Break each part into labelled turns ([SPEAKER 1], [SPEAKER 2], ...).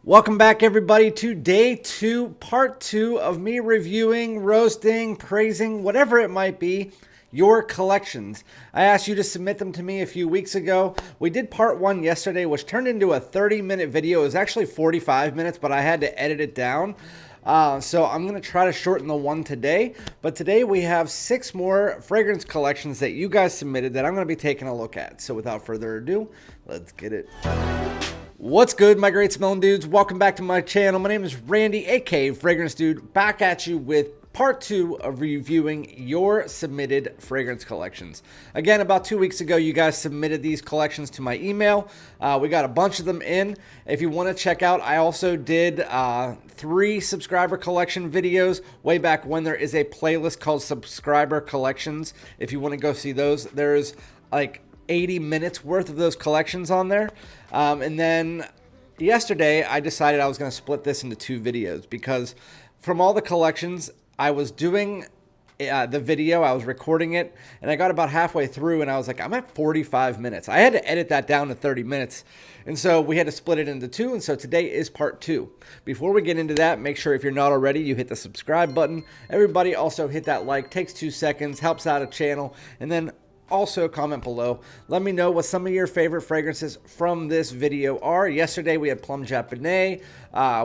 [SPEAKER 1] Welcome back, everybody, to day two, part two of me reviewing, roasting, praising, whatever it might be, your collections. I asked you to submit them to me a few weeks ago. We did part one yesterday, which turned into a 30-minute video. It was actually 45 minutes, but I had to edit it down. So I'm going to try to shorten the one today. But today we have 6 more fragrance collections that you guys submitted that I'm going to be taking a look at. So without further ado, let's get it. What's good, my great smelling dudes? Welcome back to my channel. My name is Randy, aka Fragrance Dude, back at you with part 2 of reviewing your submitted fragrance collections. Again, about 2 weeks ago, you guys submitted these collections to my email. We got a bunch of them in. If you want to check out, I also did 3 subscriber collection videos way back when. There is a playlist called Subscriber Collections. If you want to go see those, there's like 80 minutes worth of those collections on there. And then yesterday I decided I was going to split this into 2 videos because from all the collections, I was doing the video, I was recording it, and I got about halfway through and I was like, I'm at 45 minutes. I had to edit that down to 30 minutes. And so we had to split it into 2. And so today is part 2. Before we get into that, make sure if you're not already, you hit the subscribe button. Everybody also hit that like, takes 2 seconds, helps out a channel. And then also, comment below. Let me know what some of your favorite fragrances from this video are. Yesterday, we had Plum Japonais,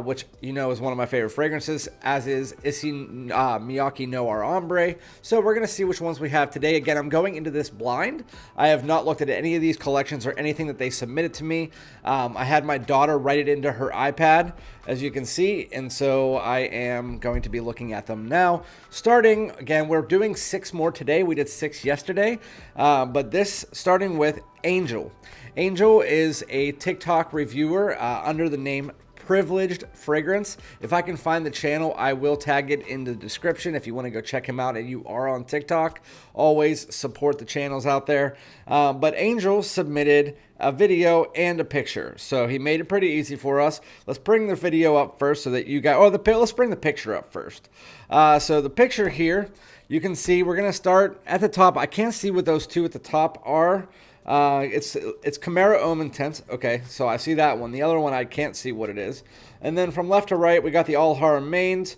[SPEAKER 1] which you know is one of my favorite fragrances, as is Issey Miyake Noir Ombre. So we're going to see which ones we have today. Again, I'm going into this blind. I have not looked at any of these collections or anything that they submitted to me. I had my daughter write it into her iPad, as you can see, and so I am going to be looking at them now. Starting, again, we're doing 6 more today. We did 6 yesterday. But this, starting with Angel. Angel is a TikTok reviewer under the name Privileged Fragrance. If I can find the channel, I will tag it in the description if you want to go check him out and you are on TikTok. Always support the channels out there. But Angel submitted a video and a picture, so he made it pretty easy for us. Let's bring the video up first so that you guys, let's bring the picture up first. So the picture here, you can see we're gonna start at the top. I can't see what those 2 at the top are. It's Camaro Homme Intense. Okay, so I see that one. The other one I can't see what it is. And then from left to right, we got the All Haramains.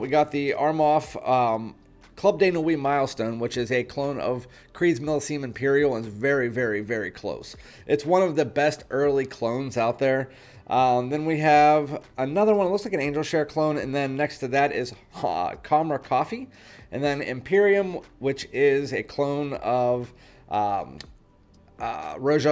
[SPEAKER 1] We got the Armaf Club de Nuit Milestone, which is a clone of Creed's Millésime Imperial and is very, very, very close. It's one of the best early clones out there. Then we have another one. It looks like an Angel Share clone. And then next to that is Comra Coffee. And then Imperium, which is a clone of Roja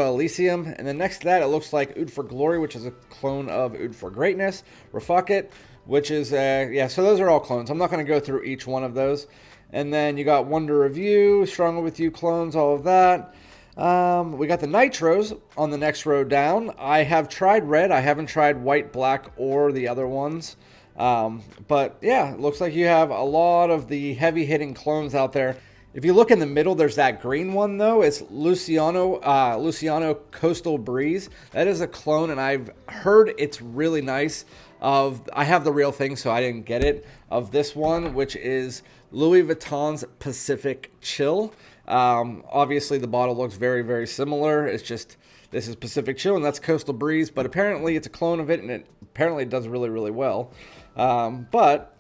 [SPEAKER 1] Elysium. And then next to that, it looks like Oud for Glory, which is a clone of Oud for Greatness. Refuck It, which is, yeah, so those are all clones. I'm not going to go through each one of those. And then you got Wonder Review, Stronger With You clones, all of that. We got the Nitros on the next row down. I have tried red. I haven't tried white, black, or the other ones. But yeah, it looks like you have a lot of the heavy hitting clones out there. If you look in the middle, there's that green one though. It's Luciano Coastal Breeze. That is a clone, and I've heard it's really nice. I have the real thing, so I didn't get it. Of this one, which is Louis Vuitton's Pacific Chill. Obviously, the bottle looks very, very similar. It's just this is Pacific Chill, and that's Coastal Breeze. But apparently, it's a clone of it, and it apparently does really, really well. But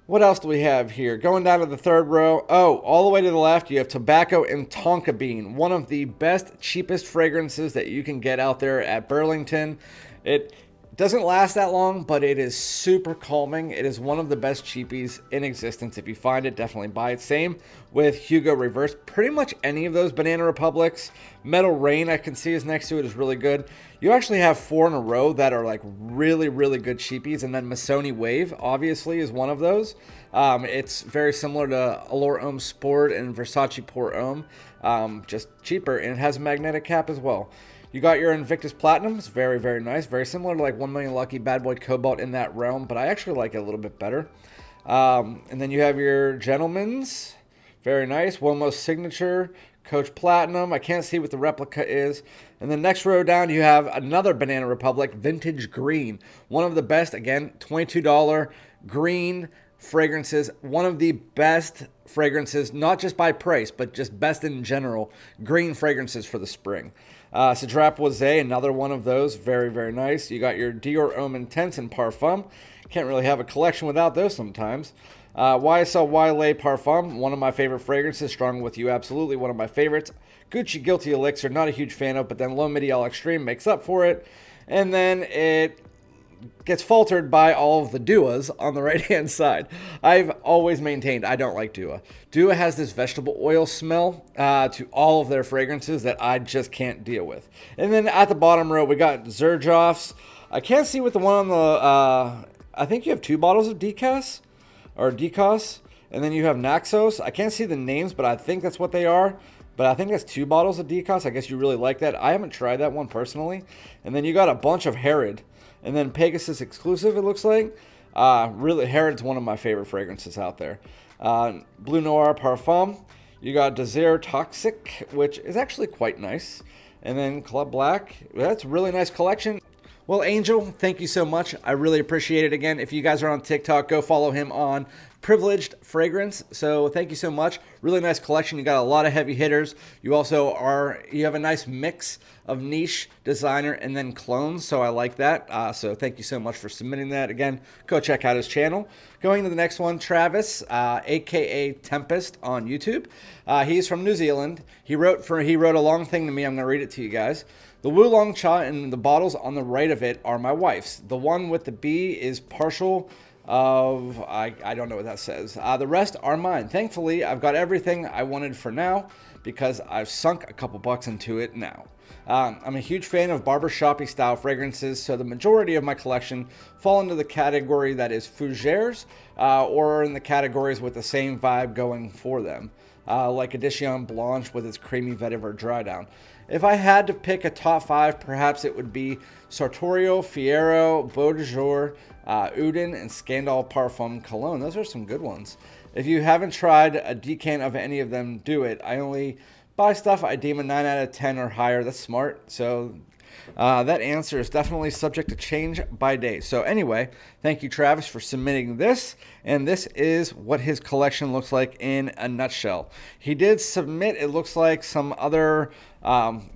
[SPEAKER 1] what else do we have here? Going down to the third row. Oh, all the way to the left, you have Tobacco and Tonka Bean. One of the best, cheapest fragrances that you can get out there at Burlington. It doesn't last that long, but it is super calming. It is one of the best cheapies in existence. If you find it, definitely buy it. Same with Hugo Reverse. Pretty much any of those Banana Republics. Metal Rain, I can see is next to it, is really good. You actually have 4 in a row that are like really, really good cheapies. And then Missoni Wave, obviously, is one of those. It's very similar to Allure Homme Sport and Versace Pour Homme, just cheaper. And it has a magnetic cap as well. You got your Invictus Platinum. It's very, very nice. Very similar to like 1 Million Lucky, Bad Boy Cobalt in that realm, but I actually like it a little bit better. And then you have your Gentleman's. Very nice. Wilmo's Signature, Coach Platinum. I can't see what the replica is. And then next row down, you have another Banana Republic, Vintage Green. One of the best, again, $22 green fragrances. One of the best fragrances, not just by price, but just best in general, green fragrances for the spring. Citra Boisé, another one of those. Very, very nice. You got your Dior Homme Intense and Parfum. Can't really have a collection without those sometimes. YSL Wailé Parfum, one of my favorite fragrances. Strong With You, absolutely one of my favorites. Gucci Guilty Elixir, not a huge fan of, but then L'Homme Ideal Extreme makes up for it. And then it gets faltered by all of the Duas on the right-hand side. I've always maintained I don't like Dua. Dua has this vegetable oil smell to all of their fragrances that I just can't deal with. And then at the bottom row, we got Xerjoff's. I can't see what the one on the... I think you have 2 bottles of Decas, or Decos, and then you have Naxos. I can't see the names, but I think that's what they are. But I think that's 2 bottles of Decos. I guess you really like that. I haven't tried that one personally. And then you got a bunch of Herod. And then Pegasus exclusive, it looks like. Really, Herod's one of my favorite fragrances out there. Blue Noir Parfum. You got Desire Toxic, which is actually quite nice. And then Club Black. That's a really nice collection. Well, Angel, thank you so much. I really appreciate it. Again, if you guys are on TikTok, go follow him on Privileged Fragrance. So thank you so much. Really nice collection. You got a lot of heavy hitters. You have a nice mix of niche, designer, and then clones. So I like that. So thank you so much for submitting that. Again, go check out his channel. Going to the next one, Travis, aka Tempest on YouTube. He's from New Zealand. He wrote a long thing to me. I'm going to read it to you guys. The Oolong Cha and the bottles on the right of it are my wife's. The one with the B is partial of, I don't know what that says. The rest are mine. Thankfully, I've got everything I wanted for now because I've sunk a couple bucks into it now. I'm a huge fan of barbershoppy style fragrances, so the majority of my collection fall into the category that is fougères, or in the categories with the same vibe going for them, like Edition Blanche with its creamy vetiver dry down. If I had to pick a top 5, perhaps it would be Sartorio, Fiero, Beau de Jour, Uden, and Scandal Parfum Cologne. Those are some good ones. If you haven't tried a decant of any of them, do it. I only buy stuff I deem a 9 out of 10 or higher. That's smart. So that answer is definitely subject to change by day. So anyway, thank you, Travis, for submitting this. And this is what his collection looks like in a nutshell. He did submit, it looks like, some other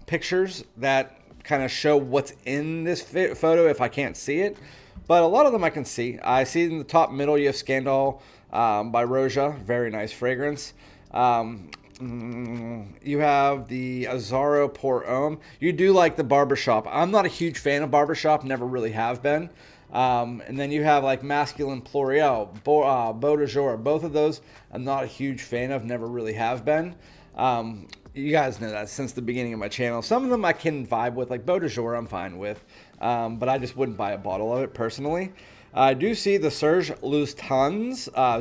[SPEAKER 1] pictures that kind of show what's in this photo if I can't see it. But a lot of them I can see. I see in the top middle you have Scandal by Roja. Very nice fragrance. You have the Azzaro Pour Homme. You do like the Barbershop. I'm not a huge fan of Barbershop, never really have been. And then you have like Masculine Pluriel, Beau de Jour. Both of those I'm not a huge fan of, never really have been. You guys know that since the beginning of my channel. Some of them I can vibe with, like Beau de Jour I'm fine with. But I just wouldn't buy a bottle of it personally. I do see the Serge Lutens. I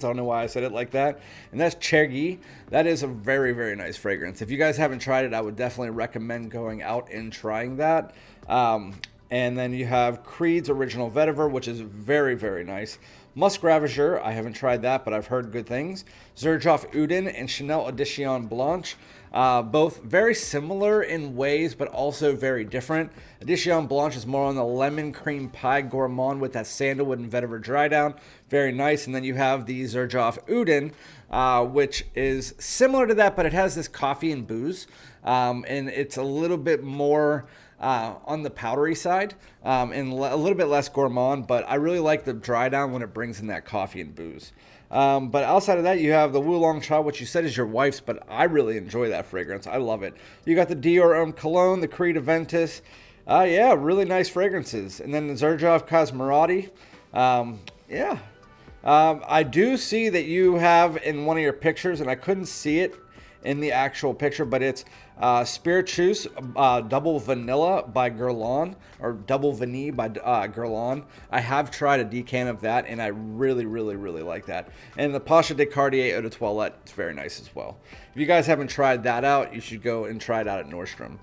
[SPEAKER 1] don't know why I said it like that. And that's Chergy. That is a very, very nice fragrance. If you guys haven't tried it, I would definitely recommend going out and trying that. And then you have Creed's Original Vetiver, which is very, very nice. Musk Ravageur, I haven't tried that, but I've heard good things. Xerjoff Uden and Chanel Edition Blanche. Both very similar in ways, but also very different. Edition Blanche is more on the lemon cream pie gourmand with that sandalwood and vetiver dry down. Very nice. And then you have the Xerjoff Uden, which is similar to that, but it has this coffee and booze. And it's a little bit more on the powdery side, and a little bit less gourmand, but I really like the dry down when it brings in that coffee and booze. But outside of that, you have the Oolong Cha, which you said is your wife's, but I really enjoy that fragrance. I love it. You got the Dior Homme Cologne, the Creed Aventus. Yeah, really nice fragrances. And then the Xerjoff Cosmerati. I do see that you have in one of your pictures, and I couldn't see it in the actual picture, but it's Spirituous Double Vanilla by Guerlain, or Double Vanille by Guerlain. I have tried a decant of that, and I really, really, really like that. And the Pasha de Cartier Eau de Toilette is very nice as well. If you guys haven't tried that out, you should go and try it out at Nordstrom.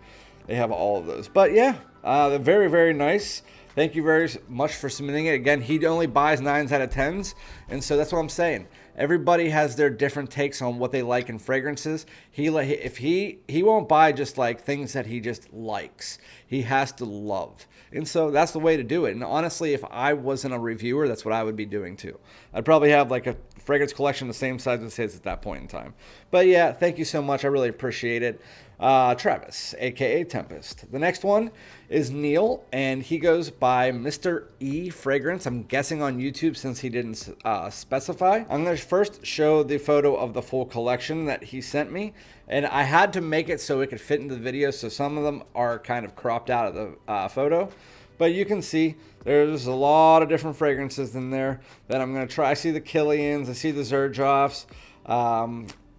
[SPEAKER 1] They have all of those. But yeah, they're very, very nice. Thank you very much for submitting it. Again, he only buys 9s out of 10s, and so that's what I'm saying. Everybody has their different takes on what they like in fragrances. He won't buy just like things that he just likes. He has to love. And so that's the way to do it. And honestly, if I wasn't a reviewer, that's what I would be doing too. I'd probably have like a fragrance collection the same size as his at that point in time. But yeah, thank you so much. I really appreciate it. Travis, aka Tempest. The next one is Neil, and he goes by Mr. E Fragrance. I'm guessing on YouTube since he didn't specify. I'm going to first show the photo of the full collection that he sent me, and I had to make it so it could fit into the video, so some of them are kind of cropped out of the photo. But you can see there's a lot of different fragrances in there that I'm going to try. I see the Killians, I see the Xerjoffs,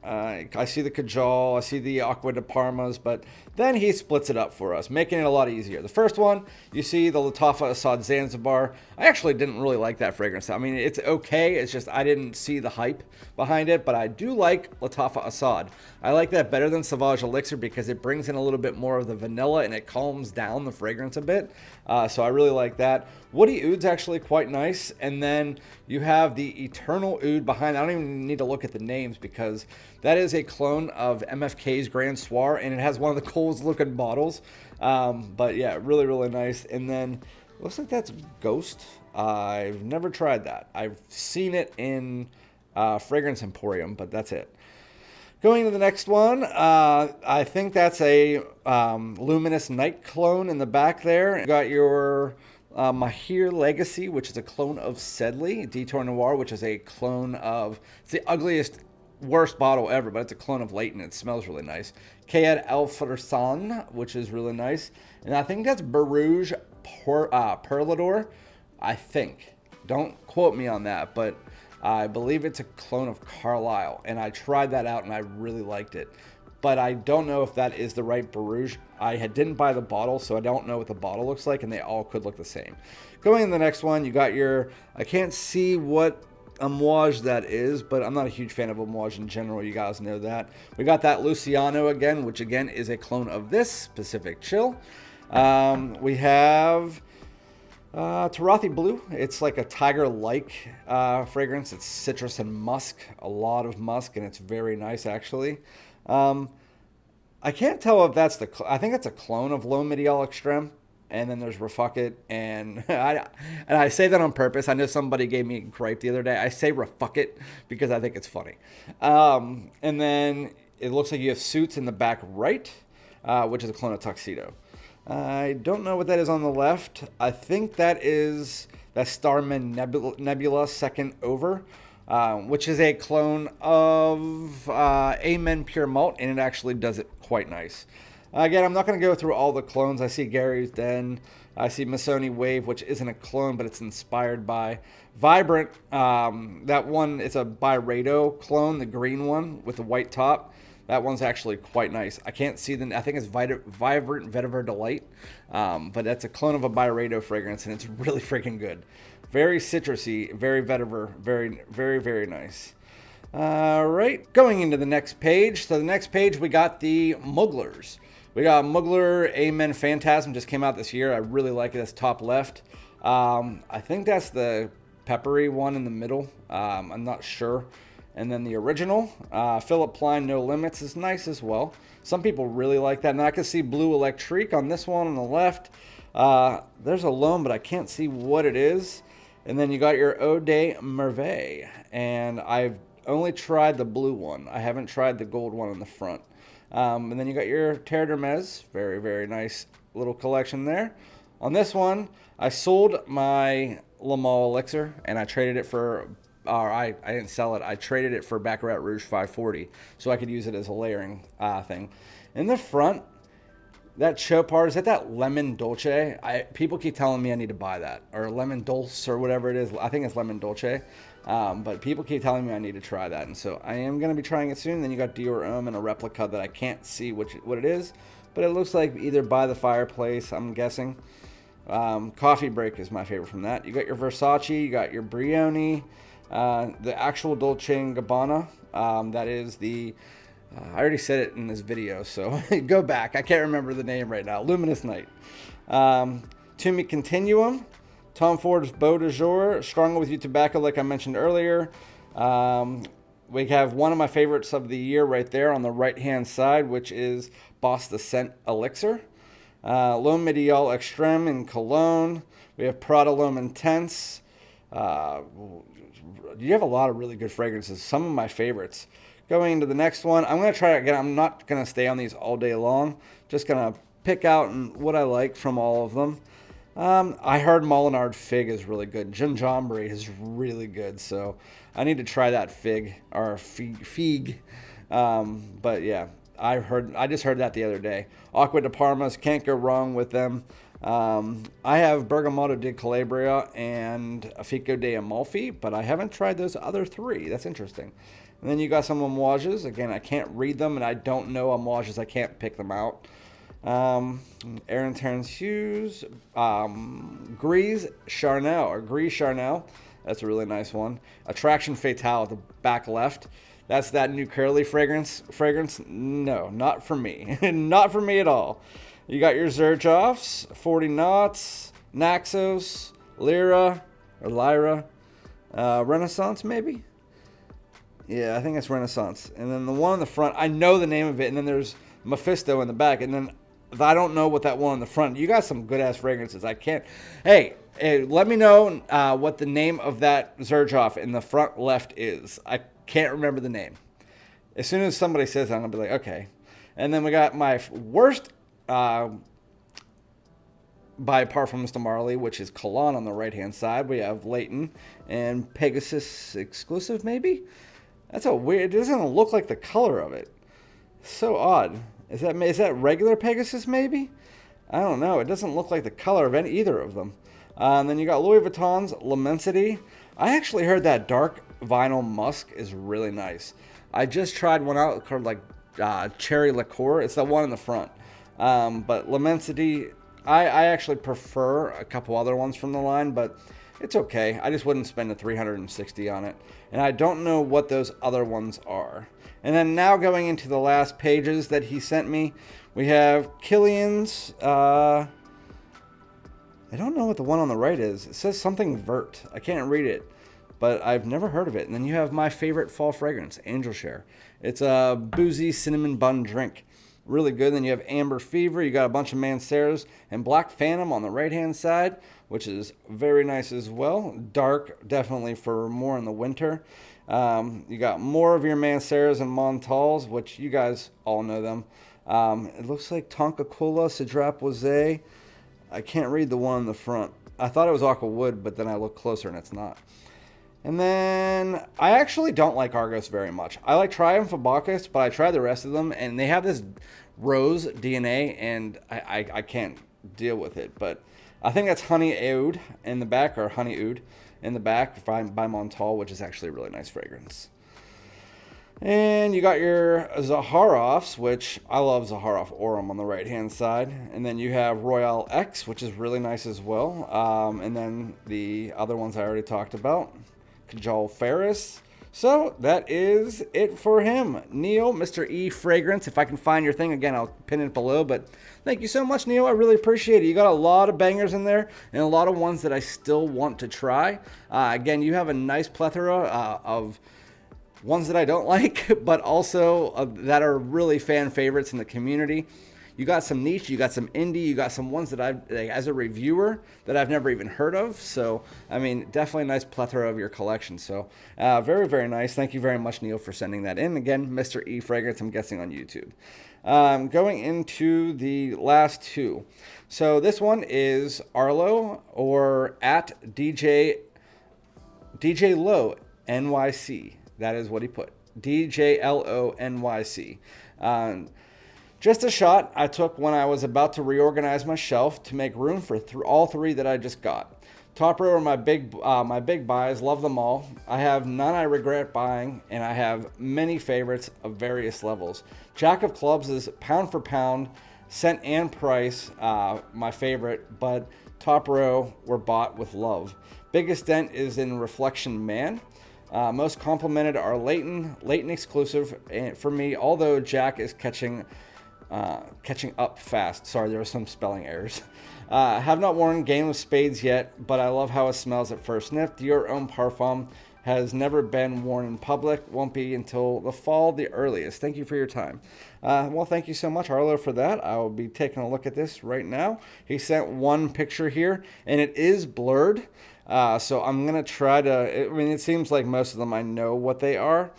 [SPEAKER 1] I see the Kajal, I see the Aqua de Parmas, but then he splits it up for us, making it a lot easier. The first one, you see the Lattafa Assad Zanzibar. I actually didn't really like that fragrance. I mean, it's okay. It's just I didn't see the hype behind it, but I do like Lattafa Assad. I like that better than Sauvage Elixir because it brings in a little bit more of the vanilla and it calms down the fragrance a bit. So I really like that. Woody Oud's actually quite nice. And then you have the Eternal Oud behind. I don't even need to look at the names because that is a clone of MFK's Grand Soir, and it has one of the coolest looking bottles. But yeah, really, really nice. And then looks like that's Ghost. I've never tried that. I've seen it in Fragrance Emporium, but that's it. Going to the next one, I think that's a Luminous Night clone in the back there. You got your Mahir Legacy, which is a clone of Sedley. Detour Noir, which is a clone of, it's the ugliest, worst bottle ever, but it's a clone of Leighton. It smells really nice. Kayad El Farsan, which is really nice. And I think that's Barouge Perlador, I think. Don't quote me on that, but I believe it's a clone of Carlisle, and I tried that out and I really liked it. But I don't know if that is the right Barouge. I didn't buy the bottle, so I don't know what the bottle looks like, and they all could look the same. Going to the next one, you got your, I can't see what Amouage that is, but I'm not a huge fan of Amouage in general. You guys know that. We got that Luciano again, which again is a clone of this Pacific Chill. We have Tarathi Blue. It's like a tiger-like fragrance. It's citrus and musk, a lot of musk, and it's very nice actually. I can't tell if that's I think that's a clone of L'Homme Ideal Extreme. And then there's Refuck It, and I say that on purpose. I know somebody gave me a gripe the other day. I say Refuck It because I think it's funny. And then it looks like you have Suits in the back right, which is a clone of Tuxedo. I don't know what that is on the left. I think that is that Starman Nebula Second Over, which is a clone of Amen Pure Malt, and it actually does it quite nice. Again, I'm not going to go through all the clones. I see Gary's Den. I see Missoni Wave, which isn't a clone, but it's inspired by Vibrant. That one is a Byredo clone, the green one with the white top. That one's actually quite nice. I can't see I think it's Vibrant Vetiver Delight, but that's a clone of a Byredo fragrance, and it's really freaking good. Very citrusy, very vetiver, very, very, very nice. All right, going into the next page. So the next page, we got the Mugglers. We got Muggler Amen Phantasm, just came out this year. I really like it. That's top left. I think that's the peppery one in the middle. I'm not sure. And then the original, Philip Plein No Limits, is nice as well. Some people really like that. And I can see Blue Electrique on this one on the left. There's a L'Homme, but I can't see what it is. And then you got your Eau de Merveille. And I've only tried the blue one. I haven't tried the gold one on the front. And then you got your Terre d'Hermès. Very, very nice little collection there. On this one, I sold my Le Mans Elixir, and I traded it for, I didn't sell it. I traded it for Baccarat Rouge 540, so I could use it as a layering thing. In the front, that Chopard, is that Lemon Dolce? People keep telling me I need to buy that, or Lemon Dulce, or whatever it is. I think it's Lemon Dolce. But people keep telling me I need to try that, and so I am going to be trying it soon. Then you got Dior Homme and a replica that I can't see what it is, but it looks like either by the fireplace, I'm guessing. Coffee Break is my favorite from that. You got your Versace, you got your Brioni, the actual Dolce & Gabbana. That is the, I already said it in this video, so go back. I can't remember the name right now. Luminous Night. Tumi Continuum. Tom Ford's Beau de Jour, Stronger With You Tobacco, like I mentioned earlier. We have one of my favorites of the year right there on the right-hand side, which is Boss the Scent Elixir. L'Homme Ideal Extreme in Cologne. We have Prada L'Homme Intense. You have a lot of really good fragrances. Some of my favorites. Going into the next one, I'm going to try again. I'm not going to stay on these all day long. Just going to pick out what I like from all of them. I heard Molinard Fig is really good. Gingembre is really good, so I need to try that fig or fig. But yeah, I just heard that the other day. Acqua di Parmas, can't go wrong with them. I have Bergamoto di Calabria and Fico de Amalfi, but I haven't tried those other three. That's interesting. And then you got some Amouages. Again, I can't read them, and I don't know Amouages. I can't pick them out. Aaron Terrence Hughes, Grise Charnel. That's a really nice one. Attraction Fatale at the back left. That's that new curly fragrance. No, not for me. Not for me at all. You got your Xerjoffs, 40 Knots, Naxos, Lyra, Renaissance maybe? Yeah, I think it's Renaissance. And then the one in the front, I know the name of it, and then there's Mephisto in the back, and then I don't know what that one in the front. You got some good-ass fragrances. I can't. Hey, let me know what the name of that Xerjoff in the front left is. I can't remember the name. As soon as somebody says that, I'm going to be like, okay. And then we got my worst by apart from Mr. Marley, which is Cologne on the right-hand side. We have Leighton and Pegasus exclusive, maybe? That's a weird, it doesn't look like the color of it. So odd. Is that regular Pegasus, maybe? I don't know. It doesn't look like the color of either of them. And then you got Louis Vuitton's L'Immensity. I actually heard that dark vinyl musk is really nice. I just tried one out called like Cherry Liqueur. It's the one in the front. But L'Immensity, I actually prefer a couple other ones from the line, but it's okay. I just wouldn't spend the $360 on it. And I don't know what those other ones are. And then now going into the last pages that he sent me, we have Killian's, I don't know what the one on the right is. It says something Vert. I can't read it, but I've never heard of it. And then you have my favorite fall fragrance, Angel Share. It's a boozy cinnamon bun drink. Really good. Then you have Amber Fever. You got a bunch of Manceras and Black Phantom on the right-hand side, which is very nice as well. Dark, definitely for more in the winter. You got more of your Manceras and Montals, which you guys all know them. It looks like Tonka Cola, Cedrat Boisé. I can't read the one in the front. I thought it was Aqua Wood, but then I looked closer and it's not. And then I actually don't like Argos very much. I like Triumph of Bacchus, but I tried the rest of them, and they have this rose DNA, and I can't deal with it. But I think that's Honey Oud in the back, or Honey Oud in the back by Montal, which is actually a really nice fragrance. And you got your Zaharoffs, which I love Zaharoff Aurum on the right-hand side. And then you have Royale X, which is really nice as well. And then the other ones I already talked about. Kajal Ferris. So that is it for him. Neil, Mr. E Fragrance. If I can find your thing, again, I'll pin it below. But thank you so much, Neil. I really appreciate it. You got a lot of bangers in there and a lot of ones that I still want to try. Again, you have a nice plethora of ones that I don't like, but also that are really fan favorites in the community. You got some niche, you got some indie, you got some ones that I've, as a reviewer, that I've never even heard of. So, I mean, definitely a nice plethora of your collection. So, very, very nice. Thank you very much, Neil, for sending that in. Again, Mr. E Fragrance, I'm guessing on YouTube. Going into the last two. So, this one is Arlo, or at DJ Low NYC. That is what he put. DJLONYC. Just a shot I took when I was about to reorganize my shelf to make room for all three that I just got. Top row are my big buys. Love them all. I have none I regret buying, and I have many favorites of various levels. Jack of Clubs is pound for pound, scent and price, my favorite, but top row were bought with love. Biggest dent is in Reflection Man. Most complimented are Leighton exclusive for me, although Jack is catching up fast. Sorry, there were some spelling errors. Have not worn Game of Spades yet, but I love how it smells at first sniff. Your Own Parfum has never been worn in public. Won't be until the fall, the earliest. Thank you for your time. Well, thank you so much, Arlo, for that. I will be taking a look at this right now. He sent one picture here, and it is blurred. So I'm going to try to, I mean, it seems like most of them I know what they are,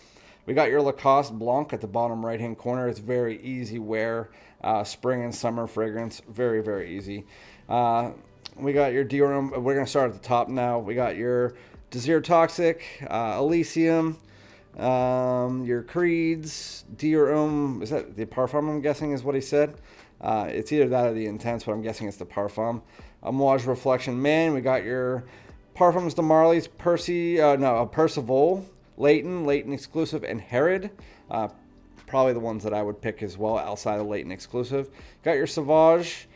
[SPEAKER 1] We got your Lacoste Blanc at the bottom right-hand corner. It's very easy wear, spring and summer fragrance. Very, very easy. We got your Dior. We're going to start at the top now. We got your Desire Toxic, Elysium, your Creeds, Dior. Is that the Parfum, I'm guessing, is what he said? It's either that or the Intense, but I'm guessing it's the Parfum. Amouage Reflection Man. We got your Parfums de Marly's, Percival, Leighton exclusive, and Herod. Probably the ones that I would pick as well outside of Leighton exclusive. Got your Sauvage.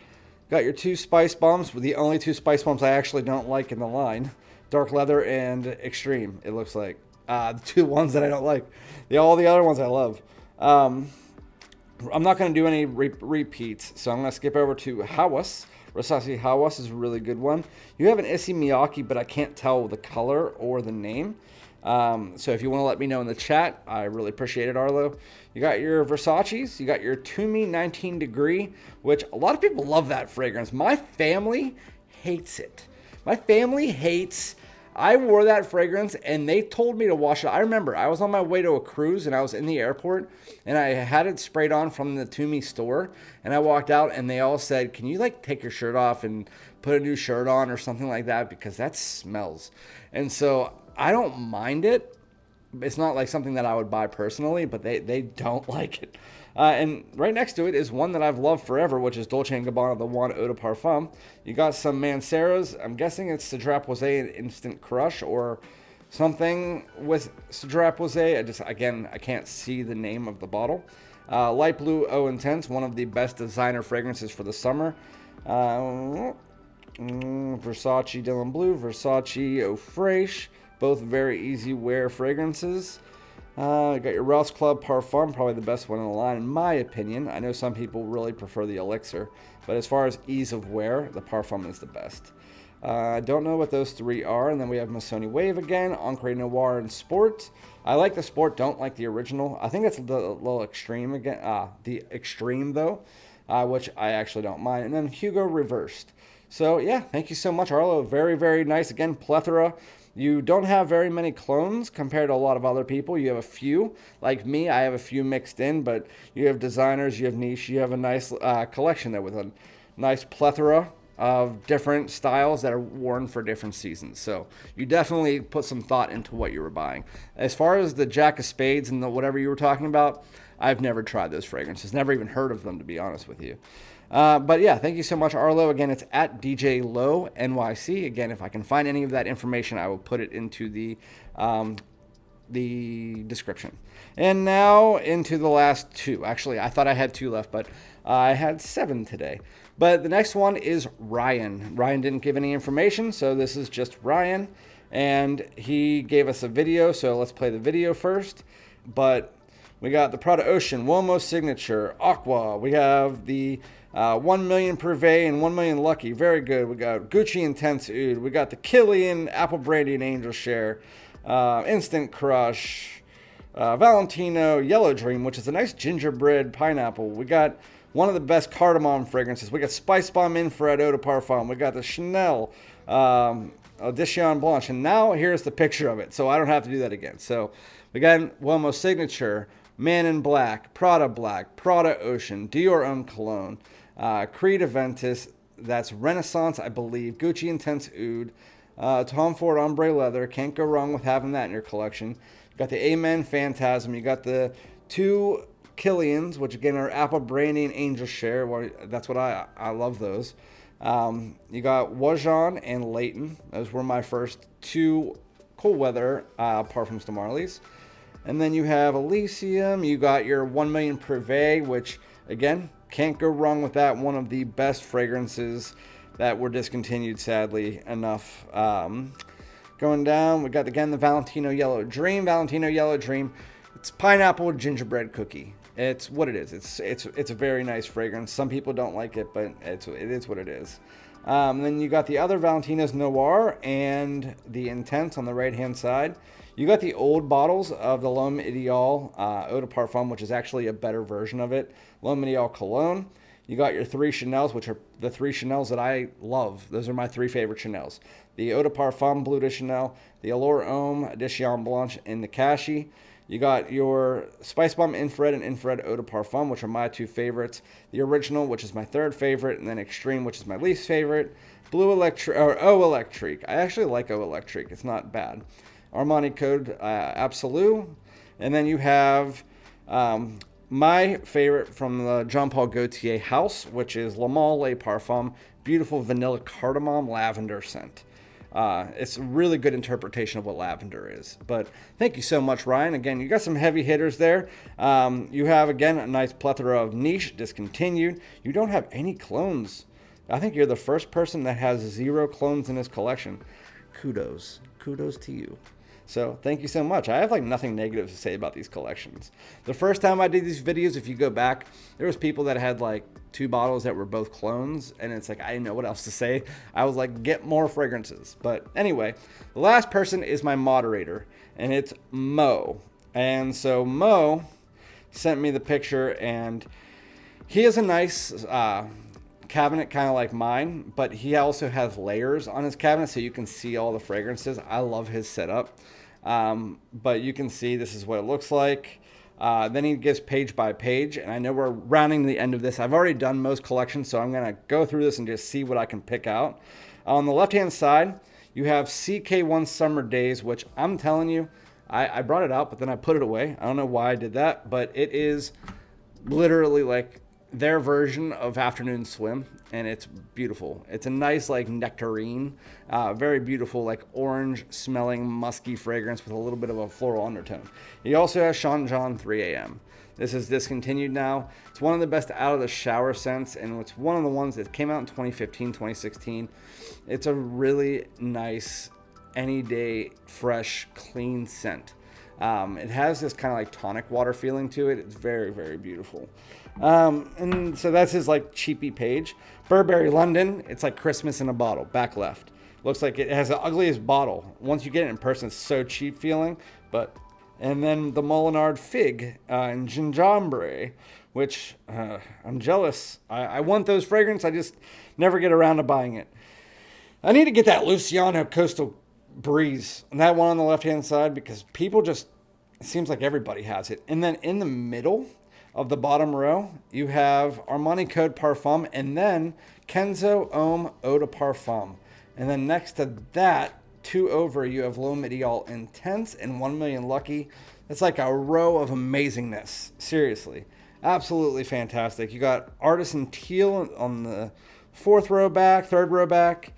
[SPEAKER 1] Got your 2 spice bombs. The only 2 spice bombs I actually don't like in the line. Dark Leather and Extreme, it looks like. The 2 ones that I don't like. All the other ones I love. I'm not going to do any repeats, so I'm going to skip over to Hawas. Versace Hawas is a really good one. You have an Issey Miyake, but I can't tell the color or the name. So if you want to let me know in the chat, I really appreciate it, Arlo. You got your Versace's. You got your Toomey 19 Degree, which a lot of people love that fragrance. My family hates it. My family hates. I wore that fragrance and they told me to wash it. I remember I was on my way to a cruise and I was in the airport and I had it sprayed on from the Toomey store and I walked out and they all said, can you like take your shirt off and put a new shirt on or something like that, because that smells. And so I don't mind it. It's not like something that I would buy personally, but they don't like it. And right next to it is one that I've loved forever, which is Dolce & Gabbana, the One Eau de Parfum. You got some Manceros. I'm guessing it's Cedrat Posay and Instant Crush or something with Cedrat Posay. I can't see the name of the bottle. Light Blue Eau Intense, one of the best designer fragrances for the summer. Versace Dylan Blue, Versace Eau Fraiche. Both very easy wear fragrances. You got your Rouse Club Parfum, probably the best one in the line, in my opinion. I know some people really prefer the Elixir, but as far as ease of wear, the Parfum is the best. I don't know what those 3 are. And then we have Missoni Wave again, Encre Noir, and Sport. I like the Sport, don't like the original. I think it's the little Extreme again. The Extreme, though, which I actually don't mind. And then Hugo Reversed. So, yeah, thank you so much, Arlo. Very, very nice. Again, plethora. You don't have very many clones compared to a lot of other people. You have a few. Like me, I have a few mixed in, but you have designers, you have niche, you have a nice collection there with a nice plethora of different styles that are worn for different seasons. So you definitely put some thought into what you were buying. As far as the Jack of Spades and the whatever you were talking about, I've never tried those fragrances. Never even heard of them, to be honest with you. But yeah, thank you so much, Arlo. Again, it's at DJ Low NYC. Again, if I can find any of that information, I will put it into the description. And now into the last 2. Actually, I thought I had 2 left, but I had 7 today. But the next one is Ryan. Ryan didn't give any information, so this is just Ryan. And he gave us a video, so let's play the video first. But we got the Prada Ocean, Uomo Signature, Aqua. We have the 1 million Privé and 1 million Lucky. Very good. We got Gucci Intense Oud. We got the Killian Apple Brandy and Angel Share. Instant Crush. Valentino Yellow Dream, which is a nice gingerbread pineapple. We got one of the best cardamom fragrances. We got Spice Bomb Infrared Eau de Parfum. We got the Chanel Audition Blanche. And now here's the picture of it, so I don't have to do that again. So we got Uomo Signature, Man in Black, Prada Ocean, Dior Homme Cologne, Creed Aventus, that's Renaissance, I believe, Gucci Intense Oud, Tom Ford Ombre Leather, can't go wrong with having that in your collection. You got the Amen Phantasm, you got the 2 Killians, which again are Apple Brandy and Angel Share. That's what I love those. You got Wajan and Leighton. Those were my first 2 cool weather Parfums de Marly's. And then you have Elysium. You got your 1 million Privé, which again, can't go wrong with that. One of the best fragrances that were discontinued, sadly enough. Going down, we got again the Valentino Yellow Dream. Valentino Yellow Dream. It's pineapple gingerbread cookie. It's what it is. It's a very nice fragrance. Some people don't like it, but it is what it is. Then you got the other Valentino's Noir and the Intense on the right-hand side. You got the old bottles of the L'Homme Ideal Eau de Parfum, which is actually a better version of it. L'Homme Ideal Cologne. You got your 3 Chanels, which are the 3 Chanels that I love. Those are my 3 favorite Chanels. The Eau de Parfum Bleu de Chanel, the Allure Homme Edition Blanche, and the Kashi. You got your Spice Bomb Infrared and Infrared Eau de Parfum, which are my two favorites. The Original, which is my third favorite, and then Extreme, which is my least favorite. Blue Electric, or Eau Electrique. I actually like Eau Electrique. It's not bad. Armani Code Absolute. And then you have my favorite from the Jean Paul Gaultier house, which is Le Male Le Parfum. Beautiful vanilla cardamom lavender scent. It's a really good interpretation of what lavender is. But thank you so much, Ryan. Again, you got some heavy hitters there. You have, again, a nice plethora of niche, discontinued. You don't have any clones. I think you're the first person that has 0 clones in his collection. Kudos. Kudos to you. So thank you so much. I have like nothing negative to say about these collections. The first time I did these videos, if you go back, there was people that had like 2 bottles that were both clones, and it's like I didn't know what else to say. I was like, get more fragrances. But anyway, the last person is my moderator, and it's Mo. And so Mo sent me the picture, and he has a nice cabinet kind of like mine, but he also has layers on his cabinet so you can see all the fragrances. I love his setup. But you can see this is what it looks like. Then he gives page by page, and I know we're rounding the end of this. I've already done most collections, so I'm going to go through this and just see what I can pick out. On the left-hand side, you have CK1 Summer Days, which I'm telling you, I brought it out, but then I put it away. I don't know why I did that, but it is literally like their version of Afternoon Swim, and it's beautiful. It's a nice like nectarine, very beautiful like orange smelling musky fragrance with a little bit of a floral undertone. He also has Sean John 3 a.m. This is discontinued now. It's one of the best out of the shower scents, and it's one of the ones that came out in 2015, 2016. It's a really nice, any day, fresh, clean scent. It has this kind of like tonic water feeling to it. It's very, very beautiful. And so that's his like cheapy page. Burberry London, it's like Christmas in a bottle, back left. Looks like it has the ugliest bottle. Once you get it in person, it's so cheap feeling. And then the Molinard Fig and Gingembre, which I'm jealous. I want those fragrances. I just never get around to buying it. I need to get that Luciano Coastal Breeze, and that one on the left-hand side, because people just, it seems like everybody has it. And then in the middle of the bottom row, you have Armani Code Parfum, and then Kenzo Homme Eau de Parfum. And then next to that, 2 over, you have L'Eau Medial Intense and 1 Million Lucky. It's like a row of amazingness. Seriously. Absolutely fantastic. You got Artisan Teal on the 4th row back, 3rd row back.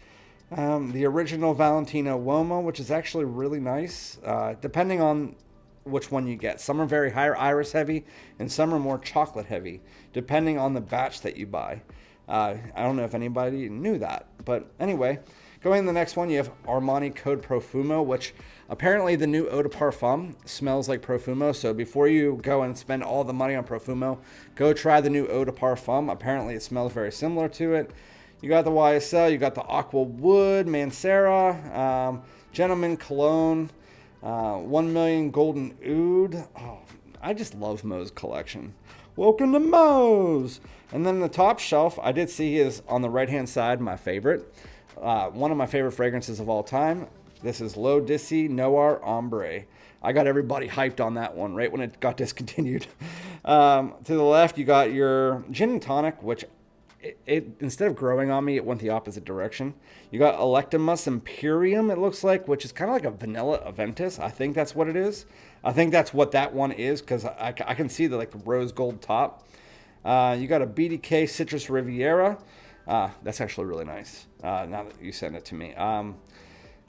[SPEAKER 1] The original Valentino Uomo, which is actually really nice, depending on which one you get. Some are very higher iris heavy, and some are more chocolate heavy, depending on the batch that you buy. I don't know if anybody knew that, but anyway, going to the next one, you have Armani Code Profumo, which apparently the new Eau de Parfum smells like Profumo. So before you go and spend all the money on Profumo, go try the new Eau de Parfum. Apparently it smells very similar to it. You got the YSL, you got the Aqua Wood, Mancera, Gentleman Cologne, 1 Million Golden Oud. Oh, I just love Mo's collection. Welcome to Mo's. And then the top shelf, I did see is on the right-hand side, my favorite. One of my favorite fragrances of all time. This is L'Eau d'Issy Noir Ombre. I got everybody hyped on that one right when it got discontinued. To the left, you got your Gin and Tonic, which it instead of growing on me, it went the opposite direction. You got Electimus Imperium, it looks like, which is kind of like a vanilla Aventus. I think that's what it is. I think that's what that one is, because I can see the like rose gold top. You got a BDK Citrus Riviera. That's actually really nice, now that you sent it to me.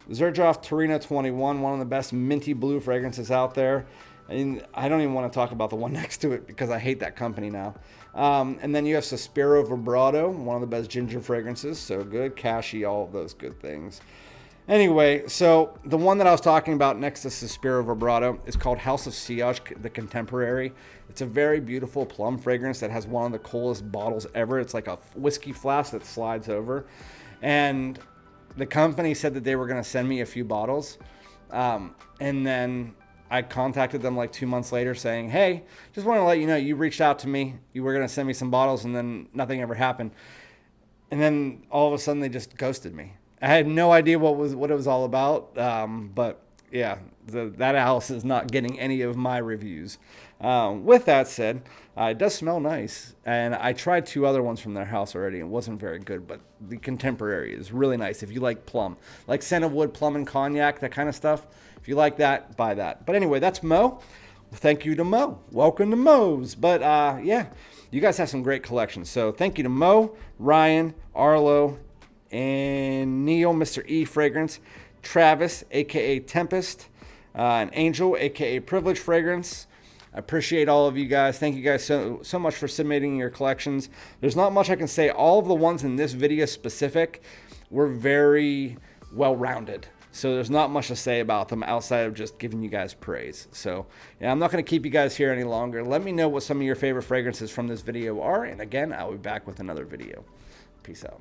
[SPEAKER 1] Xerjoff Torino 21, one of the best minty blue fragrances out there. And I don't even want to talk about the one next to it because I hate that company now. And then you have Sospiro Vibrato, one of the best ginger fragrances. So good. Cashy, all of those good things. Anyway, so the one that I was talking about next to Sospiro Vibrato is called House of Sillage, the Contemporary. It's a very beautiful plum fragrance that has one of the coolest bottles ever. It's like a whiskey flask that slides over. And the company said that they were going to send me a few bottles. And then I contacted them like 2 months later saying, hey, just want to let you know, you reached out to me. You were going to send me some bottles, and then nothing ever happened. And then all of a sudden they just ghosted me. I had no idea what it was all about. But yeah, that house is not getting any of my reviews. With that said, it does smell nice, and I tried 2 other ones from their house already. It wasn't very good, but the Contemporary is really nice if you like plum, like sandalwood, plum, and cognac, that kind of stuff. If you like that, buy that. But anyway, that's Mo. Thank you to Mo. Welcome to Mo's. But yeah, you guys have some great collections. So thank you to Mo, Ryan, Arlo, and Neil, Mr. E Fragrance, Travis, aka Tempest, and Angel, aka Privilege Fragrance. I appreciate all of you guys. Thank you guys so much for submitting your collections. There's not much I can say. All of the ones in this video specific were very well rounded. So there's not much to say about them outside of just giving you guys praise. So yeah, I'm not going to keep you guys here any longer. Let me know what some of your favorite fragrances from this video are. And again, I'll be back with another video. Peace out.